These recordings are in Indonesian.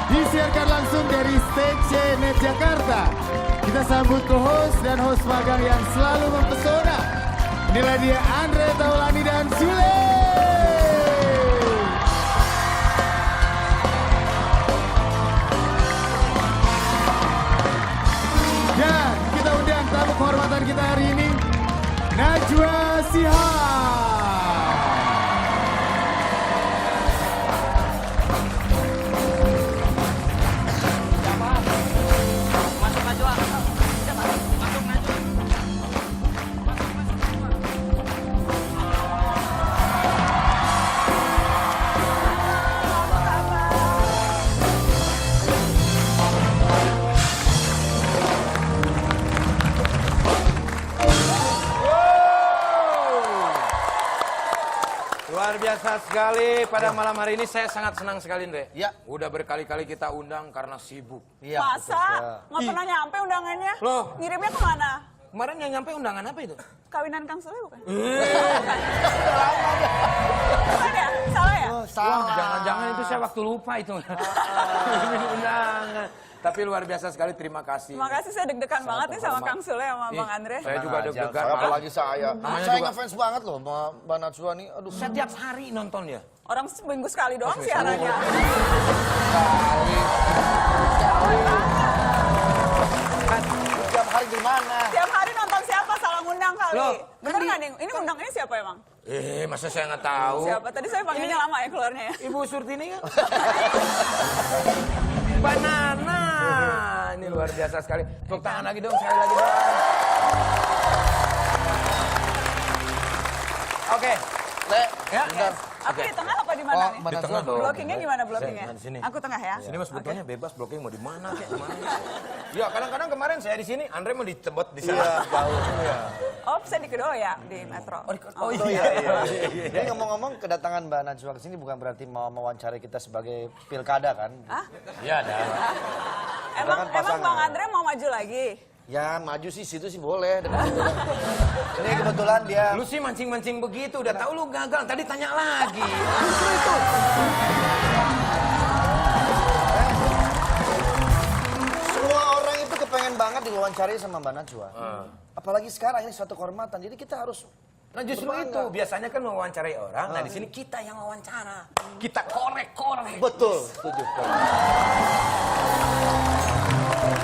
Disiarkan langsung dari Stage Net Jakarta. Kita sambut co-host dan host magang yang selalu mempesona. Inilah dia Andre Taulani dan Sule. Dan kita undang tamu kehormatan kita hari ini, Najwa Shihab. Luar biasa sekali pada malam hari ini, saya sangat senang sekali, Andre. Ya. Udah berkali-kali kita undang karena sibuk. Iya. Masa? Nggak pernah nyampe undangannya? Loh. Ngirimnya kemana? Kemarin yang nyampe undangan apa itu? Kawinan Kang Sule bukan? Bukan ya? Salah ya? Wah, jangan-jangan itu saya waktu lupa itu. Ini undangan. Tapi luar biasa sekali, terima kasih. Terima kasih, saya deg-degan banget nih sama terhormat. Kang Sule sama Bang Andre. Saya juga deg-degan. Apalagi saya. Namanya Saya juga- ngefans banget loh sama Mbak Najwa nih. Aduh. Setiap hari nonton ya. Orang seminggu sekali doang siarannya. Setiap hari di mana? Tiap hari nonton siapa? Salah ngundang kali. Loh, Bener nggak nih? Ini undangnya siapa emang? Masa saya nggak tahu? Siapa? Tadi saya panggilnya lama ya keluarnya ya. Ibu Surtini kan? Banana. Ini luar biasa sekali. Tepuk tangan lagi dong, sekali lagi dong. Oke. Le, Ya. bentar. Aku di tengah apa di mana nih? Mbak Di tengah Najwa. dong. Blockingnya gimana blockingnya? Di sini. Aku tengah ya? Sini mas sebetulnya bebas blocking mau di mana kayak mana. Ya kadang-kadang kemarin saya di sini, Andre mau ditebot di sana. Iya, jauh. Iya. Oh, saya di kedua ya di Metro. Oh iya. Ini ngomong-ngomong kedatangan Mbak Najwa ke sini bukan berarti mau mewawancari kita sebagai pilkada kan? Hah? Iya dah. Emang kan pasangan. Bang Andre mau maju lagi? Ya maju sih situ sih boleh. Ini kebetulan dia. Lu sih mancing-mancing begitu, udah tahu lu gagal, tadi tanya lagi. Semua orang itu kepengen banget diwawancari sama Mbak Najwa. Apalagi sekarang ini suatu kehormatan. Jadi kita harus. Nah justru berbangga. itu, biasanya kan mewawancarai orang, nah di sini kita yang wawancara. Kita korek-korek. Betul, setuju.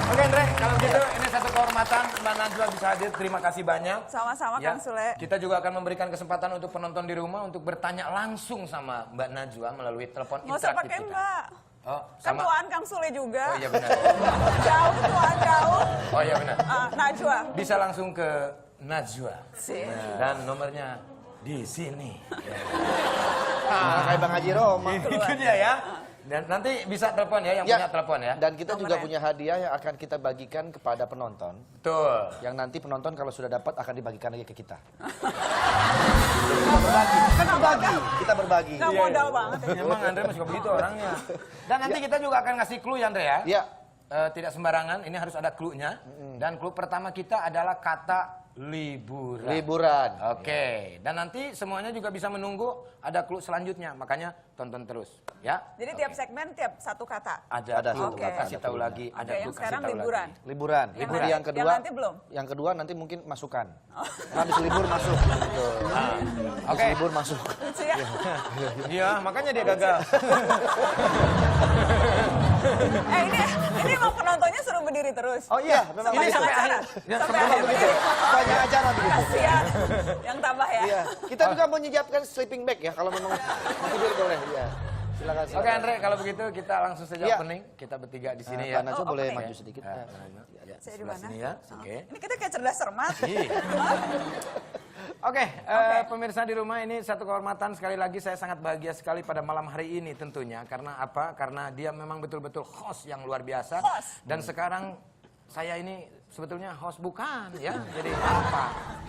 Oke Andre, kalau gitu ini satu kehormatan Mbak Najwa bisa hadir, terima kasih banyak. Sama-sama Ya, Kang Sule. kita juga akan memberikan kesempatan untuk penonton di rumah untuk bertanya langsung sama Mbak Najwa melalui telepon Nggak usah interaktif pakai kita. Mbak. Oh, Kan sama. tuaan Kang Sule juga. Oh iya benar. Jauh tuaan jauh. Oh iya benar. Najwa. Bisa langsung ke Najwa. Sih. Dan nomornya di sini. Kayak Bang Haji Roma. Itu dia ya. Dan nanti bisa telepon ya, yang Ya. punya telepon ya. Dan kita juga Nomornya. punya hadiah yang akan kita bagikan kepada penonton. Betul. Yang nanti penonton kalau sudah dapat akan dibagikan lagi ke kita. Kita berbagi. Nggak modal banget. Emang Andre masih suka begitu orangnya. Dan nanti kita juga akan ngasih clue ya Andre ya. Iya. Tidak sembarangan, ini harus ada clue-nya. Dan clue pertama kita adalah kata liburan. Liburan. Oke, dan nanti semuanya juga bisa menunggu ada clue selanjutnya, makanya tonton terus, ya. Jadi tiap segmen tiap satu kata. Ada Ada clue, satu kata, kasih ada tahu clue-nya. lagi, ada Oke, yang clue kasih sekarang tahu liburan. lagi. Liburan. Liburan. Yang kedua. Yang nanti belum? Yang kedua nanti mungkin masukan. Habis libur masuk. Betul. Habis Oke. libur masuk. Lucu ya? Iya, makanya dia gagal. Ini emang penontonnya suruh berdiri terus. Oh iya, memang Ini begitu. sampai acara. akhir. Ya, Sampai sampai akhir begitu. berdiri. Banyak acara begitu. Kasihan. Yang tambah ya. Iya. Kita juga mau menyiapkan sleeping bag ya kalau memang mau tidur boleh. Iya. Silakan. Oke Andre, kalau begitu kita langsung saja Iya. opening. Kita bertiga di sini Mbak ya. Najwa boleh opening. maju sedikit. Ya, Ya. Saya di sebelah mana? sini ya. Oke. Ini kita kayak cerdas cermat. Iya. Oke, pemirsa di rumah, ini satu kehormatan sekali lagi, saya sangat bahagia sekali pada malam hari ini tentunya. Karena apa? Karena dia memang betul-betul host yang luar biasa. Host. Dan sekarang saya ini sebetulnya host bukan ya. Jadi apa?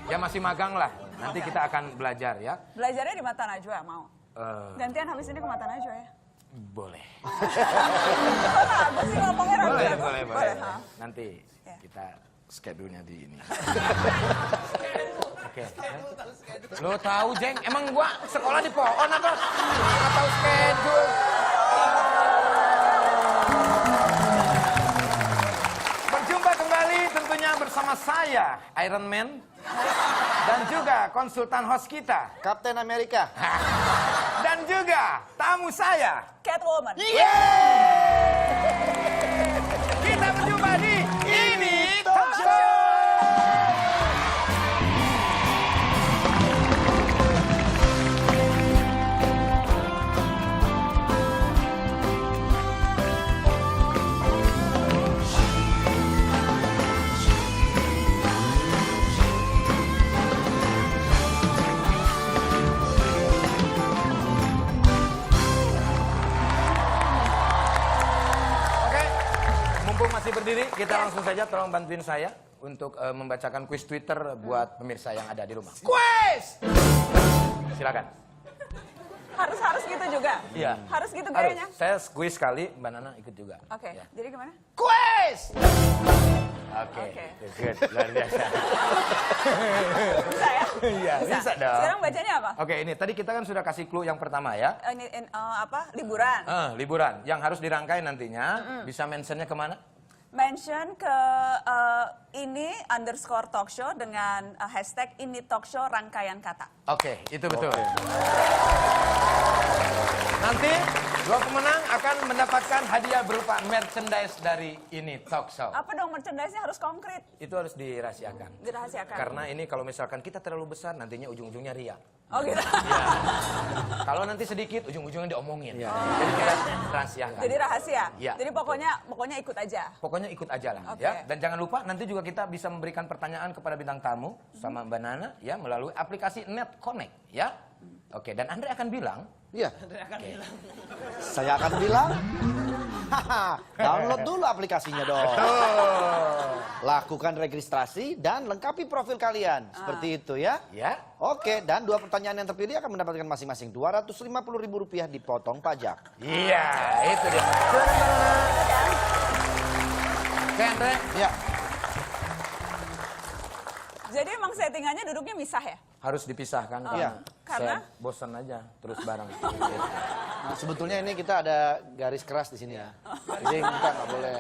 Ya masih magang lah. Nanti kita akan belajar ya. Belajarnya di Mata Najwa mau. Eh, Gantian habis ini ke Mata Najwa ya. boleh. Mana? Gue sih ngomongnya ragu. Boleh. Ha. Nanti Ya. kita schedule-nya di ini. Oke. Lo tahu Jeng, emang gua sekolah di pohon apa? Nggak tahu schedule. saya Iron Man dan juga konsultan host kita Kapten Amerika. dan juga tamu saya. Catwoman. Kita berjumpa di Ini Talk Show. Mumpung masih berdiri, kita langsung saja tolong bantuin saya untuk membacakan kuis Twitter buat pemirsa yang ada di rumah. Kuis! Silakan. Harus gitu juga? Iya. Harus gitu kayaknya? Saya kuis sekali, Mbak Nana ikut juga. Oke, Ya. jadi gimana? Kuis! Oke, Oke. good, luar biasa. Bisa ya? Iya, bisa dong. Sekarang bacanya apa? Oke, ini tadi kita kan sudah kasih clue yang pertama ya. Ini apa? Liburan. Liburan, yang harus dirangkai nantinya. Bisa mentionnya kemana? Mention ke ini_talkshow dengan hashtag ini talkshow rangkaian kata. Oke, itu betul. Nanti dua pemenang akan mendapatkan hadiah berupa merchandise dari Ini Talk Show. Apa dong merchandise-nya harus konkret? Itu harus dirahasiakan. Dirahasiakan. Karena ini kalau misalkan kita terlalu besar, nantinya ujung-ujungnya ria. Oh gitu. Ya. Kalau nanti sedikit, ujung-ujungnya diomongin. Jadi kita rahasiakan. Jadi rahasia. Ya. Jadi pokoknya ikut aja. Pokoknya ikut aja lah Oke. ya. Dan jangan lupa nanti juga kita bisa memberikan pertanyaan kepada bintang tamu sama Mbak Nana ya melalui aplikasi Net Connect ya. Oke, dan Andre akan bilang. Iya. Saya akan bilang, download dulu aplikasinya dong. Lakukan registrasi dan lengkapi profil kalian. Seperti itu ya. Ya. Oke, dan dua pertanyaan yang terpilih akan mendapatkan masing-masing Rp250.000 dipotong pajak. Iya, itu dia. Silakan Mbak Nana. Oke, Andre. Ya, Jadi emang settingannya duduknya misah ya? Harus dipisahkan Iya. Karena? saya bosan aja terus bareng. nah, sebetulnya ini kita ada garis keras di sini ya. Jadi kita nggak boleh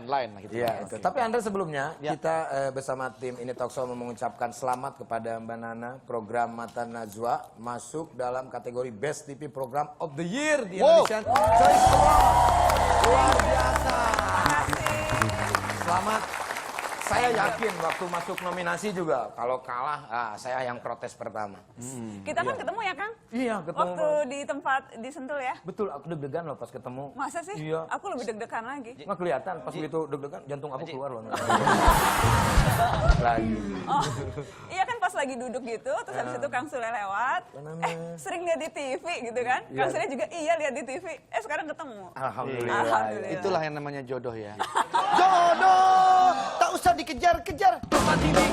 line gitu. Iya, itu. Tapi Andre sebelumnya Ya. kita bersama tim Ini Talk Show mengucapkan selamat kepada Mbak Nana. Program Mata Najwa masuk dalam kategori Best TV Program of the Year di Wow. Indonesian Choice Award. Luar biasa. Selamat. Saya yakin waktu masuk nominasi juga kalau kalah saya yang protes pertama. Kita kan ketemu ya Kang? Iya, ketemu. Waktu di tempat di Sentul ya? Betul, aku deg-degan loh pas ketemu. Masa sih? Iya. Aku lebih deg-degan lagi. Nggak kelihatan pas begitu deg-degan jantung aku keluar loh. Lagi. Oh, iya kan pas lagi duduk gitu, terus habis itu Kang Sule lewat. Sering lihat di TV gitu kan? Iya. Kang Sule juga iya lihat di TV. Sekarang ketemu. Alhamdulillah. Alhamdulillah. Itulah yang namanya jodoh ya. Jodoh, tak usah dikejar-kejar. Tempat ini.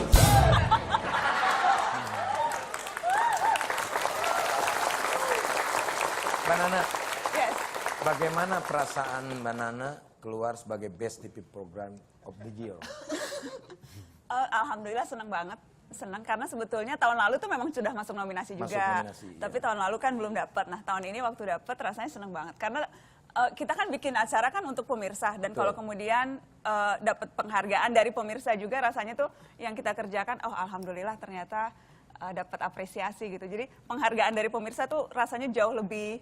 Mbak Nana, Yes. bagaimana perasaan Mbak Nana keluar sebagai Best TV Program of the Year? Alhamdulillah senang banget. Senang karena sebetulnya tahun lalu tuh memang sudah masuk nominasi Masuk juga. nominasi, iya. Tapi tahun lalu kan belum dapat. Nah, tahun ini waktu dapat rasanya senang banget karena kita kan bikin acara kan untuk pemirsa dan Betul. kalau kemudian dapat penghargaan dari pemirsa juga rasanya tuh yang kita kerjakan oh alhamdulillah ternyata dapat apresiasi gitu. Jadi penghargaan dari pemirsa tuh rasanya jauh lebih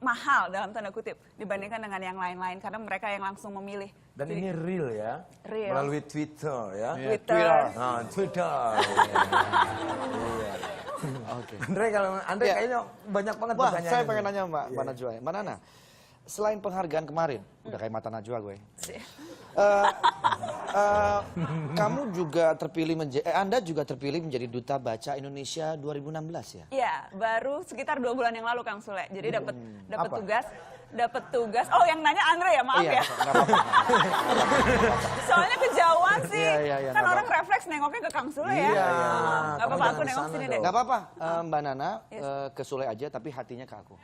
mahal dalam tanda kutip dibandingkan dengan yang lain-lain karena mereka yang langsung memilih. Dan Jadi, ini real ya, Real. melalui Twitter ya. Twitter. Nah, Twitter. Iya. Oke. Andre Iya. kayaknya banyak banget Wah, pertanyaan. saya ini. pengen nanya Mbak Najwa. Mbak Nana, selain penghargaan kemarin, udah kayak Mata Najwa gue. Kamu juga terpilih Anda juga terpilih menjadi Duta Baca Indonesia 2016 ya? Iya, baru sekitar 2 bulan yang lalu Kang Sule. Jadi dapat Apa? tugas. Oh, yang nanya Andre ya, maaf Iya, ya. nggak apa-apa. Soalnya kejauhan sih. Iya, Kan nggak orang refleks nengoknya ke Kang Sule ya. Iya. Gak apa-apa, Kamu aku jangan nengok kesana sini dong. deh. Nggak apa-apa, Mbak Nana ke Sule aja tapi hatinya ke aku.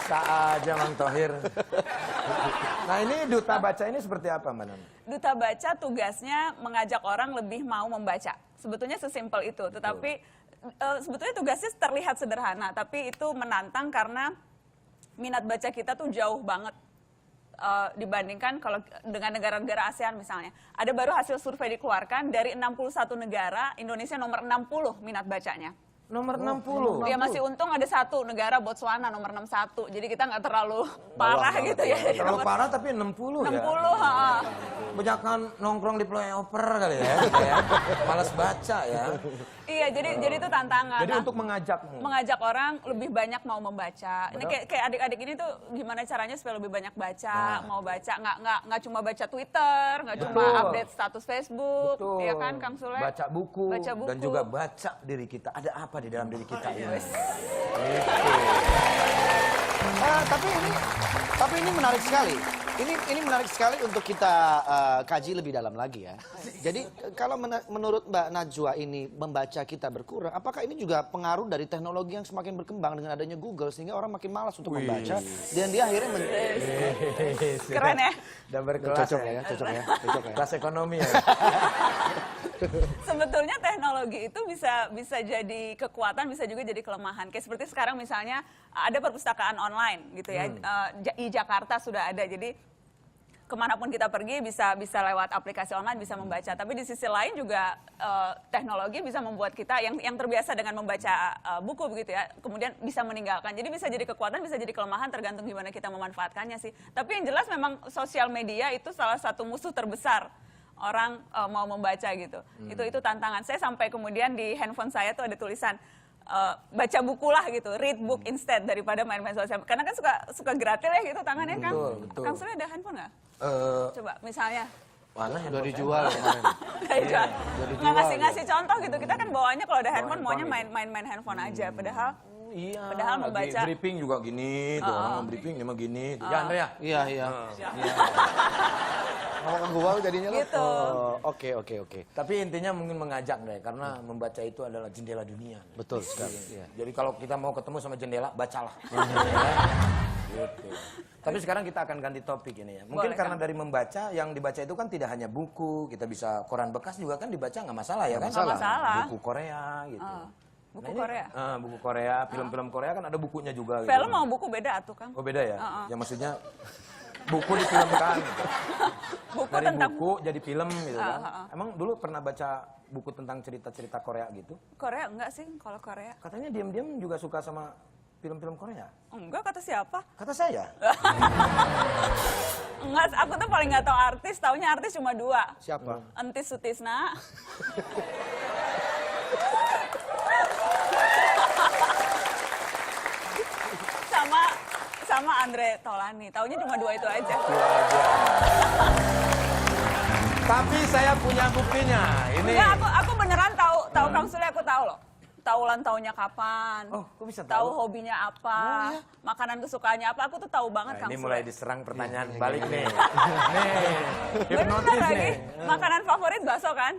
Aja Mang Thohir. Nah ini Duta Baca ini seperti apa Mbak Nana? Duta Baca tugasnya mengajak orang lebih mau membaca. Sebetulnya sesimpel itu, tetapi sebetulnya tugasnya terlihat sederhana, tapi itu menantang karena minat baca kita tuh jauh banget dibandingkan kalau dengan negara-negara ASEAN misalnya. Ada baru hasil survei dikeluarkan dari 61 negara, Indonesia nomor 60 minat bacanya. Nomor 60. Ya masih untung ada satu negara Botswana nomor 61. Jadi kita nggak terlalu parah gitu ya. Terlalu parah tapi 60 ya. 60, Banyakan nongkrong di flyover kali ya, gitu ya. Malas baca ya. Iya, jadi itu tantangan. Jadi Nah, untuk mengajakmu. mengajak orang lebih banyak mau membaca. Ini kayak adik-adik ini tuh gimana caranya supaya lebih banyak baca, mau baca, nggak cuma baca Twitter, nggak cuma update status Facebook, Betul. ya kan Kang Sule? Baca buku, dan juga baca diri kita. Ada apa di dalam diri kita ini? Tapi ini menarik sekali. Ini menarik sekali untuk kita kaji lebih dalam lagi ya. Jadi kalau menurut Mbak Najwa ini membaca kita berkurang, apakah ini juga pengaruh dari teknologi yang semakin berkembang dengan adanya Google sehingga orang makin malas untuk membaca dan dia akhirnya Keren ya? Udah berkelas cocok ya, cocok ya. Kelas ekonomi ya. Sebetulnya teknologi itu bisa jadi kekuatan, bisa juga jadi kelemahan. Kayak seperti sekarang misalnya ada perpustakaan online gitu ya. Di Jakarta sudah ada. Jadi kemanapun kita pergi bisa lewat aplikasi online bisa membaca. Tapi di sisi lain juga teknologi bisa membuat kita yang terbiasa dengan membaca buku begitu ya, kemudian bisa meninggalkan. Jadi bisa jadi kekuatan, bisa jadi kelemahan tergantung gimana kita memanfaatkannya sih. Tapi yang jelas memang sosial media itu salah satu musuh terbesar orang mau membaca gitu. Itu tantangan. Saya sampai kemudian di handphone saya tuh ada tulisan baca buku lah gitu, read book instead daripada main-main sosial. Karena kan suka gratis ya gitu tangannya kan. Betul. Kang Sule ada handphone nggak? Coba misalnya. Mana udah dijual kemarin. Nggak ngasih contoh gitu. Kita kan bawaannya kalau ada handphone maunya main handphone aja. Padahal membaca. Briefing juga gini, tuh orang briefing ini mah gini. Ya Andrea. Iya. Ngomong gua jadinya gitu. Oke. Tapi intinya mungkin mengajak deh, karena membaca itu adalah jendela dunia. Betul sekali. Iya. Jadi kalau kita mau ketemu sama jendela, bacalah. Gitu. Tapi sekarang kita akan ganti topik ini ya. Mungkin Boleh, karena Kang. dari membaca, yang dibaca itu kan tidak hanya buku, kita bisa koran bekas juga kan dibaca nggak masalah ya kan? Nggak masalah. Buku Korea gitu. Buku Korea. Buku Korea, film-film Korea kan ada bukunya juga. Film gitu. mau buku beda atuh Kang. Oh beda ya? Ya maksudnya buku difilmkan gitu. Buku Dari tentang buku jadi film gitu kan. Emang dulu pernah baca buku tentang cerita-cerita Korea gitu? Korea enggak sih kalau Korea? Katanya diam-diam juga suka sama film-film Korea. Enggak, kata siapa? Kata saya. Enggak, aku tuh paling nggak tahu artis, taunya artis cuma 2. Siapa? Entis Sutisna. sama Andre Taulani. Taunya cuma 2 itu aja. Tapi saya punya buktinya. Ini. Enggak, aku beneran tahu Kang Sule, aku tahu loh. Tahu ulang tahunnya kapan. Oh, kok bisa tahu? tahu? Hobinya apa? Makanan kesukaannya apa? Aku tuh tahu banget Kang Ini Sule. mulai diserang pertanyaan balik nih. Nih, Bener hipnotis lagi. nih. Makanan favorit bakso kan?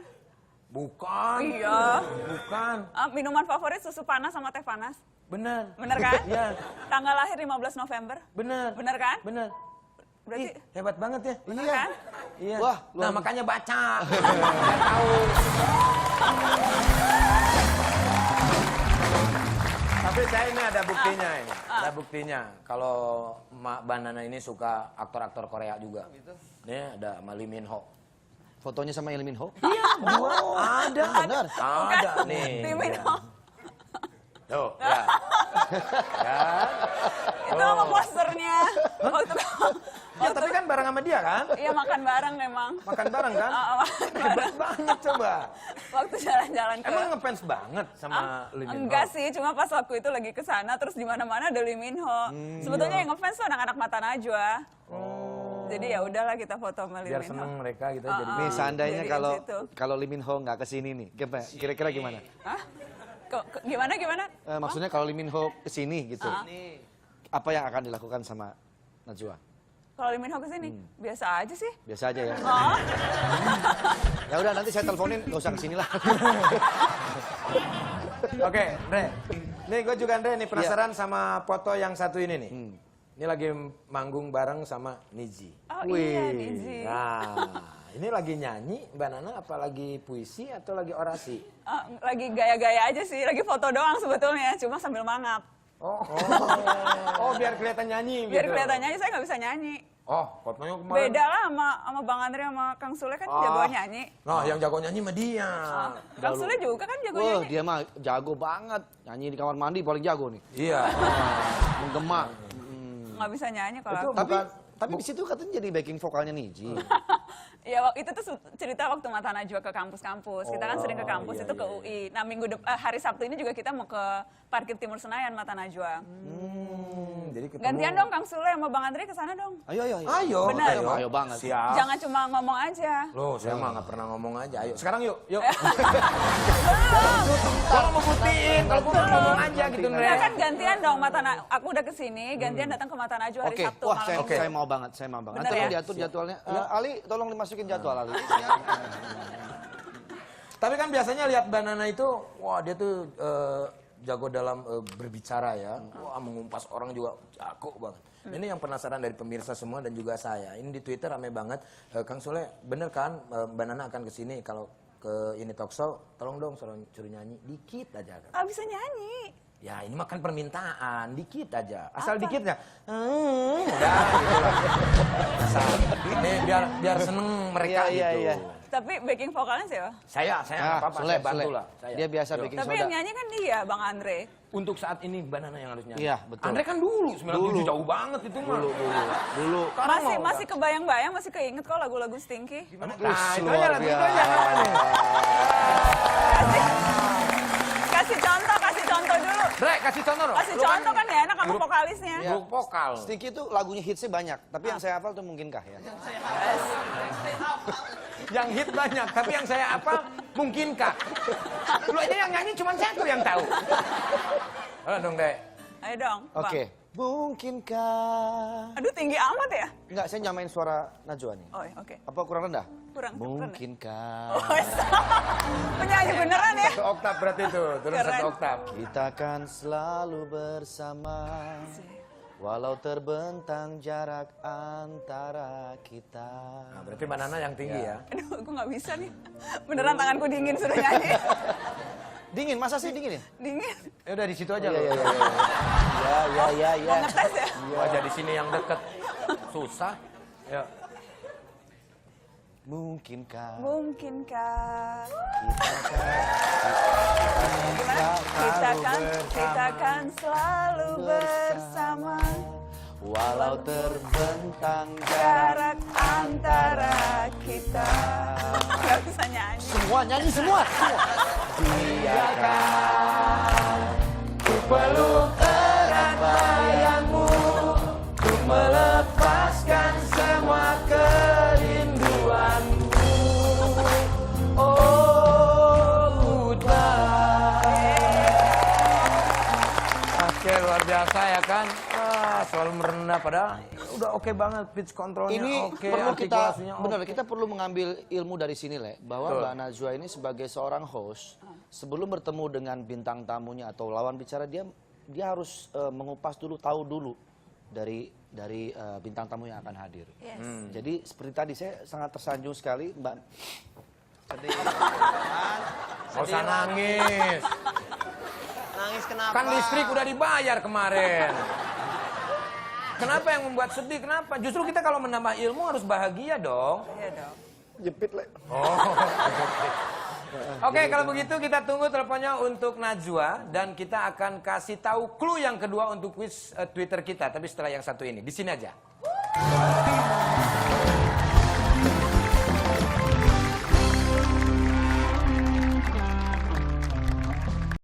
Bukan. Iya. Bukan. Minuman favorit susu panas sama teh panas. Bener. Bener kan? Iya. Tanggal lahir 15 November. Bener. Bener kan? Bener. Berarti Ih, hebat banget ya. bener kan? Iya. Wah, nah makanya baca. Biar tahu. Tapi saya ini ada buktinya ini. Ada buktinya. Kalau Mak Banana ini suka aktor-aktor Korea juga. Nih ada sama Lee Min Ho. Fotonya sama Lee Min Ho? Iya, ada. Benar. Ada nih. Lee Min Ho. Tuh, ya. Kan? Itu sama posternya. Ya, tapi kan bareng sama dia kan? Iya, makan bareng memang. Makan bareng kan? Makan bareng. Hebat banget coba. Waktu jalan-jalan ke... Emang ngefans banget sama Lee Min Ho? Enggak sih, cuma pas waktu itu lagi ke sana terus di mana-mana ada Lee Min Ho. Sebetulnya yang ngefans tuh anak-anak Mata Najwa. Jadi ya udahlah kita foto sama Lee Biar Min Ho. seneng mereka gitu jadi. Nih seandainya Jadiin kalau situ. kalau Lee Min Ho nggak kesini nih, kira-kira gimana? Hah? Gimana? Maksudnya kalau Lee Min Ho kesini gitu, apa yang akan dilakukan sama Najwa? Kalau Lee Min Ho kesini, biasa aja sih. Biasa aja ya. Oh, Ya udah nanti saya teleponin, nggak usah kesini lah. Oke, Andre. Nih gue juga Andre nih penasaran sama foto yang satu ini nih. Ini lagi manggung bareng sama Niji. oh iya, Niji. Nah, ini lagi nyanyi Mbak Nana apa lagi puisi atau lagi orasi? Lagi gaya-gaya aja sih, lagi foto doang sebetulnya, cuma sambil mangap. Oh, biar kelihatan nyanyi Biar gitu. kelihatan nyanyi, saya nggak bisa nyanyi. Oh, fotonya kemarin. Beda lah sama Bang Andre sama Kang Sule kan jago nyanyi. Nah, yang jago nyanyi mah dia. Kang Sule juga kan jago Wah, nyanyi. dia mah jago banget. Nyanyi di kamar mandi paling jago nih. Iya. Menggema. Nggak bisa nyanyi kalau Itu aku. Tapi di situ katanya jadi backing vokalnya Niji. Ya, itu tuh cerita waktu Mata Najwa ke kampus-kampus. Kita kan sering ke kampus itu ke UI. Nah, hari Sabtu ini juga kita mau ke Parkir Timur Senayan Mata Najwa. Jadi ketemu. Gantian dong Kang Sule sama Bang Andre ke sana dong. Ayo. Ayo. Benar. Ayo banget. Siap. Jangan cuma ngomong aja. Loh, saya mah nggak pernah ngomong aja. Ayo, sekarang yuk. Belum. Kalau mau buktiin, kalau gue ngomong aja gitu, Andre. Ya kan gantian dong aku udah kesini, gantian datang ke Mata Najwa hari Oke, Sabtu wah malam. saya mau banget, Bener Tolong ya? diatur jadwalnya. Ali, tolong dimasukin jadwal Ali. Tapi kan biasanya lihat Banana itu, wah dia tuh jago dalam berbicara ya. Wah, mengumpas orang juga jago banget. Ini yang penasaran dari pemirsa semua dan juga saya. Ini di Twitter rame banget. Kang Sule, bener kan Banana akan kesini kalau ke ini talk show, tolong dong suruh nyanyi dikit aja kan. Ah, bisa nyanyi. Ya ini makan permintaan, dikit aja. Asal dikitnya. Udah gitu lah. Asal. Ini biar seneng mereka Iya, gitu. iya. Tapi backing vokalnya siapa? Saya nggak apa-apa, Sule, saya bantu Sule. lah. Saya. Dia biasa Yuk. bikin Tapi soda. yang nyanyi kan dia, Bang Andre. Untuk saat ini Banana yang harus nyanyi. Iya, betul. Andre kan dulu, 97 jauh banget itu mah. Dulu. Masih kebayang-bayang, masih keinget kok lagu-lagu Stinky. Nah, itu luar aja, itu aja. biasa. Kasih contoh dulu. Bre, kasih contoh dong. Kasih Lu contoh kan ya enak kamu vokalisnya. Grup vokal. Stinky itu lagunya hitsnya banyak, tapi yang saya hafal tuh mungkinkah ya? Yang hit banyak, tapi yang saya apa mungkinkah? Lu aja yang nyanyi cuma satu yang tahu. Halo dong, Dek. Ayo dong, Bang. Oke. Mungkinkah? Aduh, tinggi amat ya? Enggak, saya nyamain suara Najwa nih. Oh, oke. Apa kurang rendah? Kurang rendah. Mungkinkah Oh, penyanyi beneran ya? 1 oktav berarti itu, turun Keren. 1 oktav. kita kan selalu bersama, walau terbentang jarak antara kita. Nah, berarti Banana yang tinggi ya. Aduh, aku nggak bisa nih. Beneran tanganku dingin sudah nyanyi. Dingin, masa sih dingin ya? Dingin. Ya udah di situ aja Iya, loh. iya. Mau ngetes ya? Wajah di sini yang deket. Susah. Ya. Mungkinkah Mungkinkah kita kita kan selalu bersama, walau terbentang jarak antara kita. Gak bisa nyanyi. Semua nyanyi semua. Biarkan ku peluk erat bayangmu, ku melepaskan semua kerinduanmu. Oh, goodbye. Oke, luar biasa ya kan. Selalu merendah padahal udah oke banget pitch controlnya. Ini oke, perlu kita artikulasinya benar oke. kita perlu mengambil ilmu dari sini Le, bahwa Betul. Mbak Najwa ini sebagai seorang host sebelum bertemu dengan bintang tamunya atau lawan bicara dia harus mengupas dulu, tahu dulu dari bintang tamu yang akan hadir. Yes. Jadi seperti tadi saya sangat tersanjung sekali Mbak. Sedih. Nggak usah nangis. Nangis kenapa? Kan listrik udah dibayar kemarin. Kenapa yang membuat sedih? Kenapa? Justru kita kalau menambah ilmu harus bahagia dong. Iya dong. Jepit Le. Oh. Oke, kalau begitu kita tunggu teleponnya untuk Najwa dan kita akan kasih tahu clue yang kedua untuk quiz Twitter kita. Tapi setelah yang satu ini, di sini aja.